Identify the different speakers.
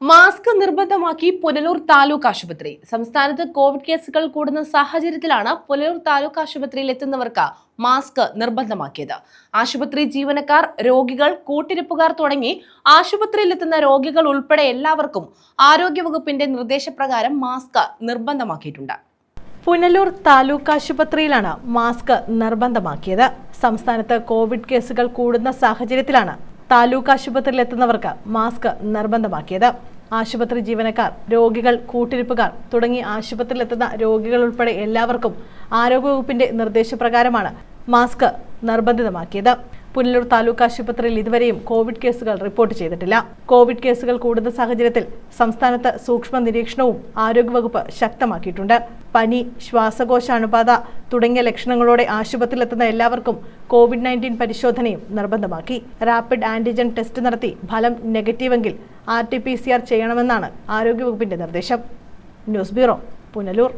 Speaker 1: Mask നിർബന്ധമാക്കി പുനലൂർ താലൂക്ക് ആശുപത്രി. സംസ്ഥാനത്ത് കോവിഡ് കേസുകൾ കൂടുന്ന സാഹചര്യത്തിലാണ് പുനലൂർ താലൂക്ക് ആശുപത്രിയിൽ എത്തുന്നവർക്ക് മാസ്ക് നിർബന്ധമാക്കിയത്. ആശുപത്രി ജീവനക്കാർ, രോഗികൾ, കൂട്ടിരിപ്പുകാർ തുടങ്ങി ആശുപത്രിയിൽ എത്തുന്ന രോഗികൾ ഉൾപ്പെടെ എല്ലാവർക്കും ആരോഗ്യവകുപ്പിന്റെ നിർദ്ദേശപ്രകാരം മാസ്ക് നിർബന്ധമാക്കിയിട്ടുണ്ട്. പുനലൂർ താലൂക്ക് ആശുപത്രിയിലാണ് മാസ്ക് നിർബന്ധമാക്കിയത്. സംസ്ഥാനത്ത് കോവിഡ് കേസുകൾ കൂടുന്ന സാഹചര്യത്തിലാണ് താലൂക്ക് ആശുപത്രിയിൽ എത്തുന്നവർക്ക് മാസ്ക് നിർബന്ധമാക്കിയത്. ആശുപത്രി ജീവനക്കാർ, രോഗികൾ, കൂട്ടിരിപ്പുകാർ തുടങ്ങി ആശുപത്രിയിലെത്തുന്ന രോഗികൾ ഉൾപ്പെടെ എല്ലാവർക്കും ആരോഗ്യവകുപ്പിന്റെ നിർദ്ദേശപ്രകാരമാണ് മാസ്ക് നിർബന്ധിതമാക്കിയത്. പുനലൂർ താലൂക്ക് ആശുപത്രിയിൽ ഇതുവരെയും കോവിഡ് കേസുകൾ റിപ്പോർട്ട് ചെയ്തിട്ടില്ല. കോവിഡ് കേസുകൾ കൂടുന്ന സാഹചര്യത്തിൽ സംസ്ഥാനത്ത് സൂക്ഷ്മ നിരീക്ഷണവും ആരോഗ്യവകുപ്പ് ശക്തമാക്കിയിട്ടുണ്ട്. പനി, ശ്വാസകോശ അണുബാധ തുടങ്ങിയ ലക്ഷണങ്ങളോടെ ആശുപത്രിയിലെത്തുന്ന എല്ലാവർക്കും COVID-19 പരിശോധനയും നിർബന്ധമാക്കി. റാപ്പിഡ് ആന്റിജൻ ടെസ്റ്റ് നടത്തി ഫലം നെഗറ്റീവെങ്കിൽ RT-PCR ചെയ്യണമെന്നാണ് ആരോഗ്യവകുപ്പിന്റെ നിർദ്ദേശം. News bureau, Punalur.